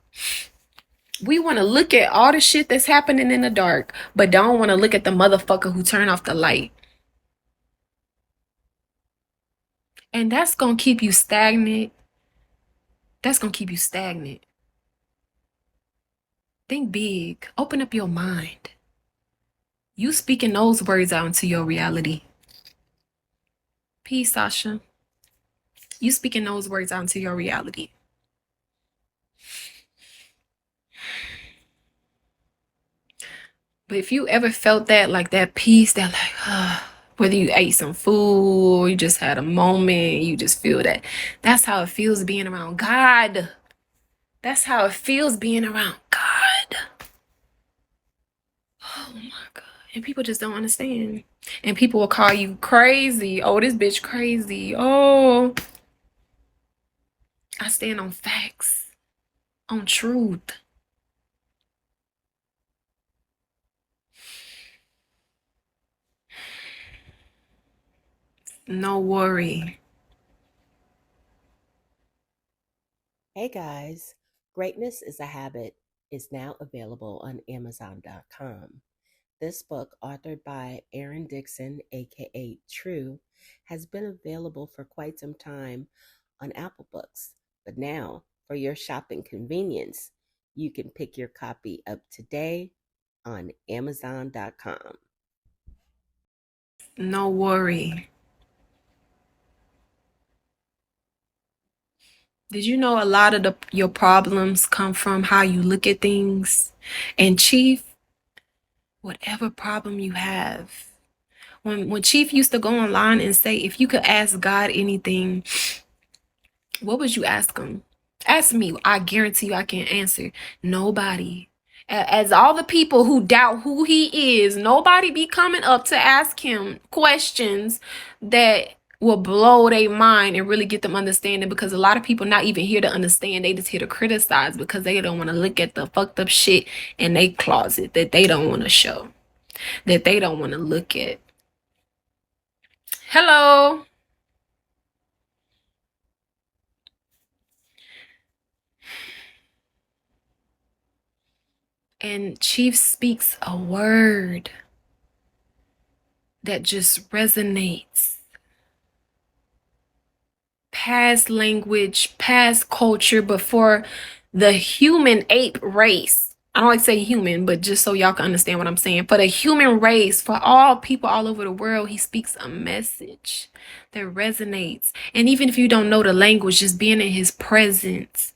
We want to look at all the shit that's happening in the dark, but don't want to look at the motherfucker who turned off the light. And that's going to keep you stagnant. That's going to keep you stagnant. Think big. Open up your mind. You speaking those words out into your reality. Peace, Sasha. You speaking those words out into your reality. But if you ever felt that, like that peace, that like, whether you ate some food or you just had a moment, you just feel that. That's how it feels being around God. That's how it feels being around God. Oh my God. And people just don't understand. And people will call you crazy. Oh, this bitch crazy. Oh, I stand on facts, on truth. No worry. Hey guys, Greatness is a Habit is now available on Amazon.com. This book, authored by Aaron Dixon, aka True, has been available for quite some time on Apple Books. But now, for your shopping convenience, you can pick your copy up today on Amazon.com. No worry. Did you know a lot of your problems come from how you look at things? And Chief, whatever problem you have, when Chief used to go online and say, if you could ask God anything, what would you ask him? Ask me. I guarantee you I can answer. Nobody. As all the people who doubt who he is, nobody be coming up to ask him questions that will blow their mind and really get them understanding, because a lot of people not even here to understand. They just here to criticize because they don't want to look at the fucked up shit in their closet that they don't want to show, that they don't want to look at. Hello. And Chief speaks a word that just resonates. Past language, past culture, but for the human ape race. I don't like to say human, but just so y'all can understand what I'm saying. For the human race, for all people all over the world, he speaks a message that resonates. And even if you don't know the language, just being in his presence,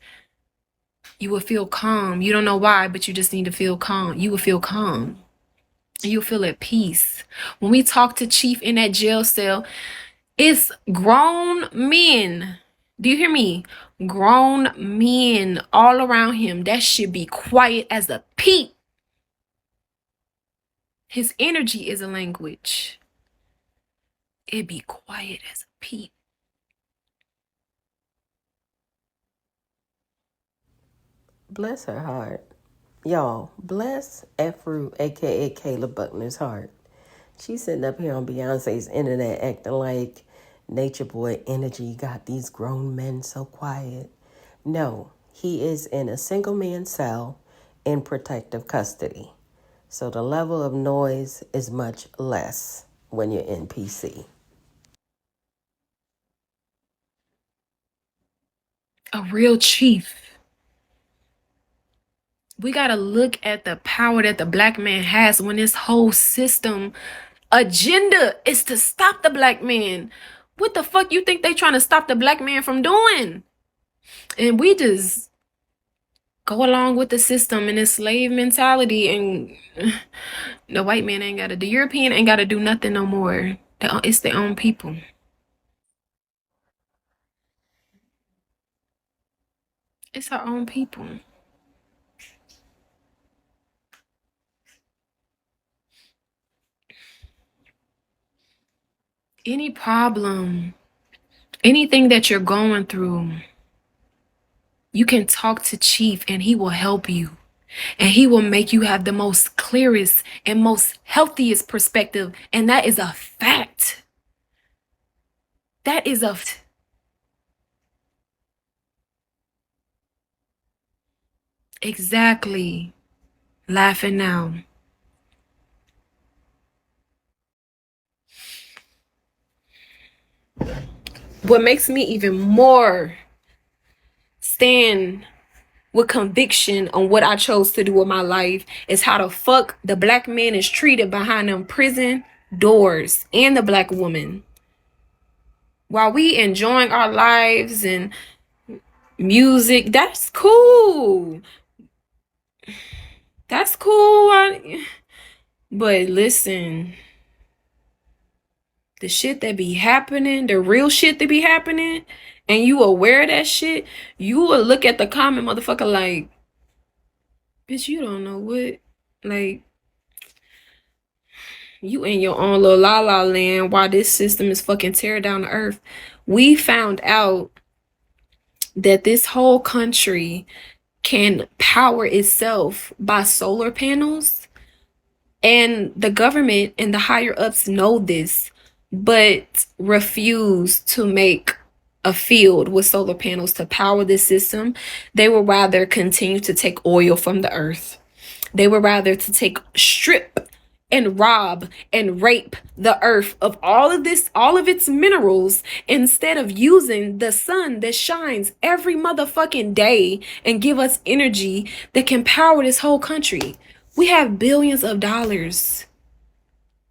you will feel calm. You don't know why, but you just need to feel calm. You will feel calm. You'll feel at peace. When we talk to Chief in that jail cell, it's grown men. Do you hear me? Grown men all around him. That should be quiet as a peep. His energy is a language. It'd be quiet as a peep. Bless her heart. Y'all, bless Afro, aka Kayla Buckner's heart. She's sitting up here on Beyonce's internet acting like Nature Boy energy got these grown men so quiet. No, he is in a single man cell in protective custody. So the level of noise is much less when you're in PC. A real chief. We gotta look at the power that the black man has when this whole system agenda is to stop the black man. What the fuck you think they trying to stop the black man from doing? And we just go along with the system and this slave mentality, and the white man ain't gotta, the European ain't gotta do nothing no more. It's their own people. It's our own people. Any problem, anything that you're going through, you can talk to Chief and he will help you. And he will make you have the most clearest and most healthiest perspective. And that is a fact. That is a exactly. Laughing now. What makes me even more stand with conviction on what I chose to do with my life is how the fuck the black man is treated behind them prison doors, and the black woman. While we enjoying our lives and music, that's cool. That's cool. But listen, the shit that be happening, the real shit that be happening, and you aware of that shit, you will look at the comment motherfucker like, bitch, you don't know what. Like, you in your own little la la land while this system is fucking tearing down the earth. We found out that this whole country can power itself by solar panels. And the government and the higher ups know this, but refuse to make a field with solar panels to power this system. They would rather continue to take oil from the earth. They would rather to take strip and rob and rape the earth of all of this, all of its minerals, instead of using the sun that shines every motherfucking day and give us energy that can power this whole country. We have billions of dollars.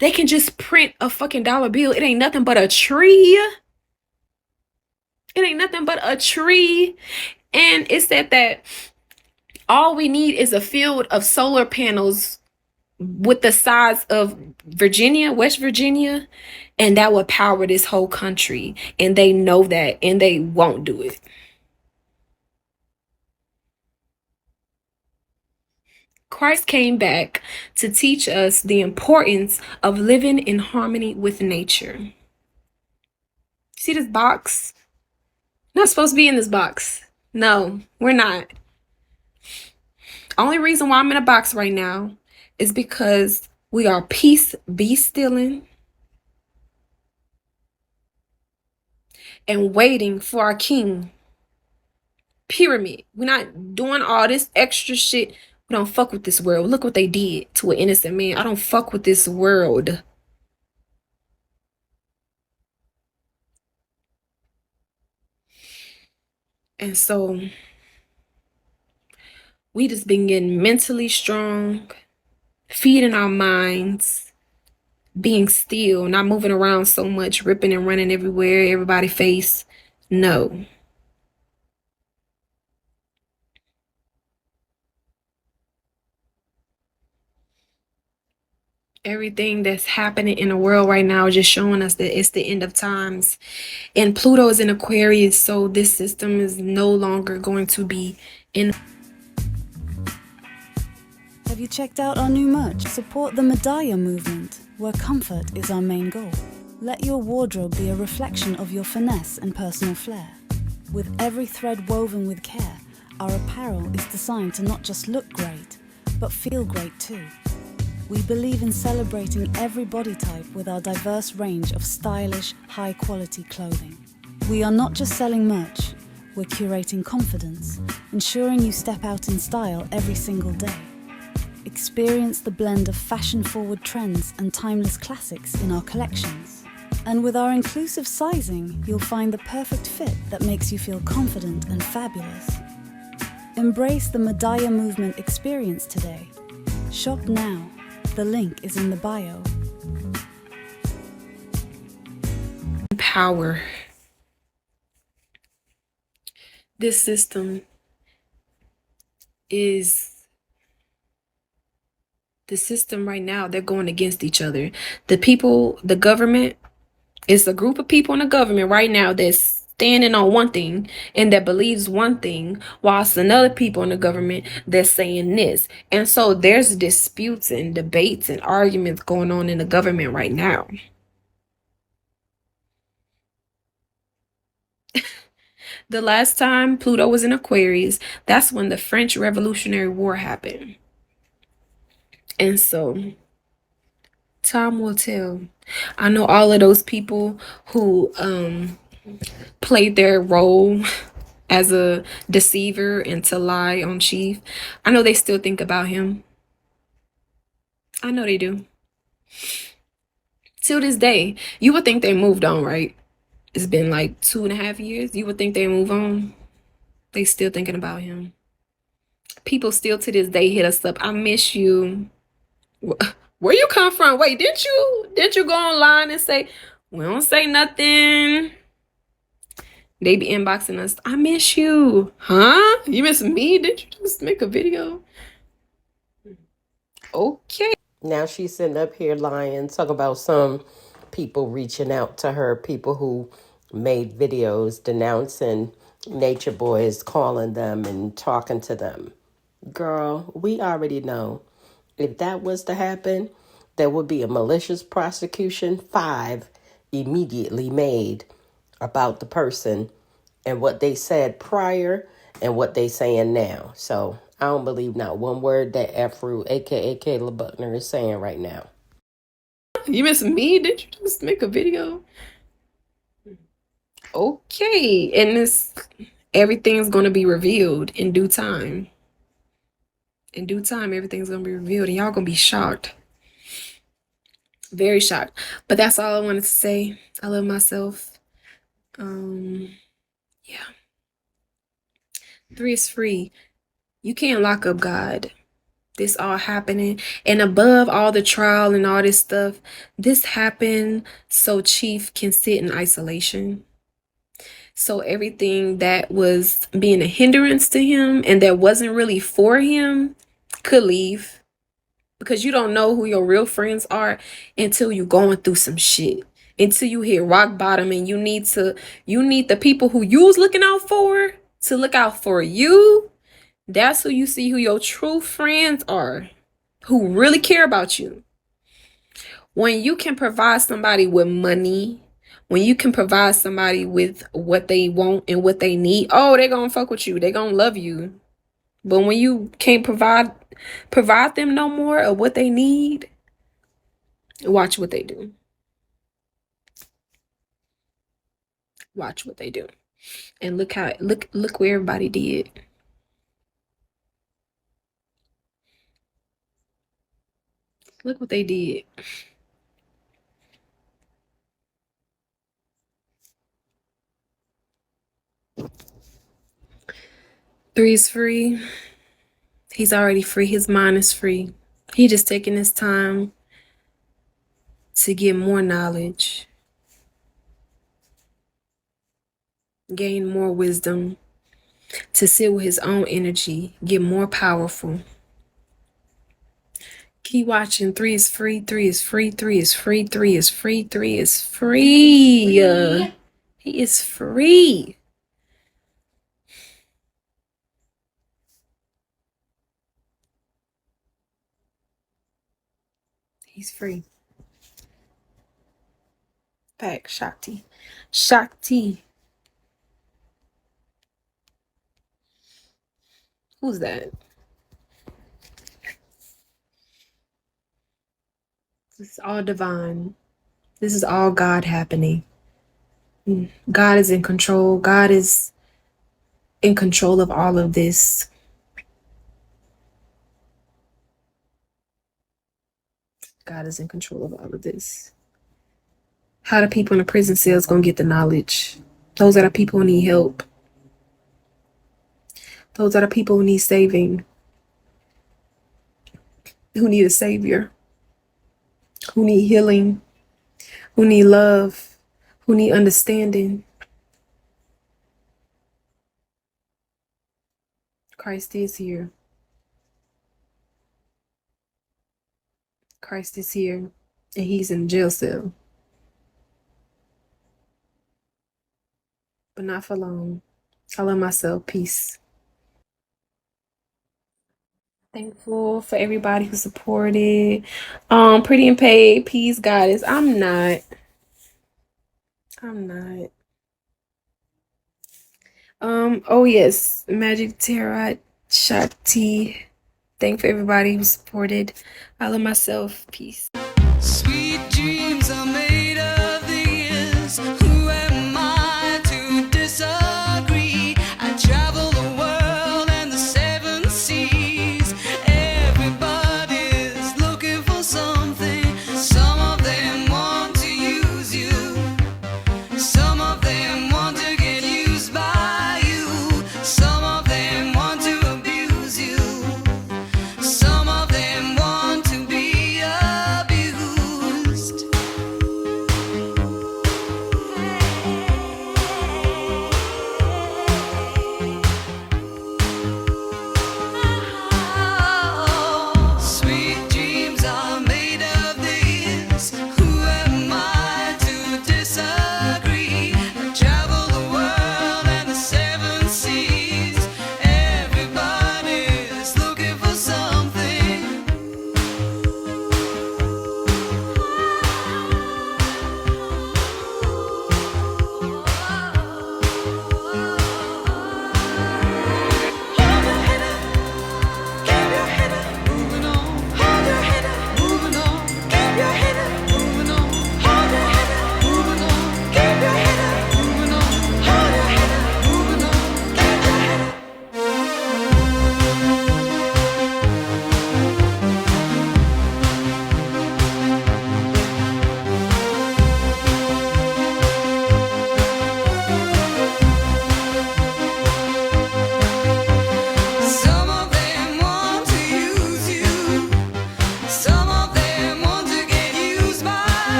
They can just print a fucking dollar bill. It ain't nothing but a tree. It ain't nothing but a tree. And it's that all we need is a field of solar panels with the size of Virginia, West Virginia, and that would power this whole country. And they know that, and they won't do it. Christ came back to teach us the importance of living in harmony with nature. See this box? Not supposed to be in this box. No, we're not. Only reason why I'm in a box right now is because we are peace be stilling and waiting for our king. Pyramid. We're not doing all this extra shit. We don't fuck with this world. Look what they did to an innocent man. I don't fuck with this world. And so we just been getting mentally strong, feeding our minds, being still, not moving around so much, ripping and running everywhere, everybody face. No. Everything that's happening in the world right now is just showing us that it's the end of times. And Pluto is in Aquarius, so this system is no longer going to be in. Have you checked out our new merch? Support the Medaya movement, where comfort is our main goal. Let your wardrobe be a reflection of your finesse and personal flair. With every thread woven with care, our apparel is designed to not just look great, but feel great too. We believe in celebrating every body type with our diverse range of stylish, high-quality clothing. We are not just selling merch, we're curating confidence, ensuring you step out in style every single day. Experience the blend of fashion-forward trends and timeless classics in our collections. And with our inclusive sizing, you'll find the perfect fit that makes you feel confident and fabulous. Embrace the Medaya movement experience today. Shop now. The link is in the bio. Power. This system is the system right now. They're going against each other. The people, the government, it's a group of people in the government right now that's standing on one thing and that believes one thing, whilst another people in the government that's saying this. And so there's disputes and debates and arguments going on in the government right now. The last time Pluto was in Aquarius, that's when the French Revolutionary War happened. And so time will tell. I know all of those people who played their role as a deceiver and to lie on Chief. I know they still think about him. I know they do. Till this day, you would think they moved on, right? It's been like 2.5 years. You would think they move on. They still thinking about him. People still to this day hit us up. I miss you. Where you come from? Wait, didn't you go online and say, we don't say nothing? They be inboxing us. I miss you. Huh? You miss me? Did you just make a video? Okay. Now she's sitting up here lying, talking about some people reaching out to her, people who made videos denouncing Nature Boys, calling them and talking to them. Girl, we already know if that was to happen, there would be a malicious prosecution, 5 immediately made about the person and what they said prior and what they saying now. So I don't believe not one word that Afro, aka Kayla Buckner, is saying right now. You miss me? Did you just make a video? Okay. And everything's gonna be revealed in due time. In due time, everything's gonna be revealed, and y'all gonna be shocked. Very shocked. But that's all I wanted to say. I love myself. Yeah. 3 is free. You can't lock up God. This all happening, and above all the trial and all this stuff, this happened so Chief can sit in isolation. So everything that was being a hindrance to him and that wasn't really for him could leave, because you don't know who your real friends are until you're going through some shit, until you hit rock bottom, and you need the people who you was looking out for to look out for you. That's who you see who your true friends are, who really care about you. When you can provide somebody with money, when you can provide somebody with what they want and what they need, oh, they're gonna fuck with you. They're gonna love you. But when you can't provide them no more of what they need, watch what they do. Watch what they do. And look where everybody did. Look what they did. Three is free. He's already free. His mind is free. He just taking his time to get more knowledge, gain more wisdom, to sit with his own energy, get more powerful. Keep watching. 3 is free. 3 is free. 3 is free. 3 is free. 3 is free. He is free. He's free. Back, Shakti. Shakti. Who's that? It's all divine. This is all God happening. God is in control. God is in control of all of this. God is in control of all of this. How the people in the prison cells gonna get the knowledge? Those are the people who need help. Those are the people who need saving, who need a savior, who need healing, who need love, who need understanding. Christ is here. Christ is here, and he's in the jail cell. But not for long. I love myself. Peace. Thankful for everybody who supported. Pretty and paid. Peace, goddess. I'm not. Oh yes, Magic Tarot Shakti. Thank for everybody who supported. I love myself. Peace. Sweet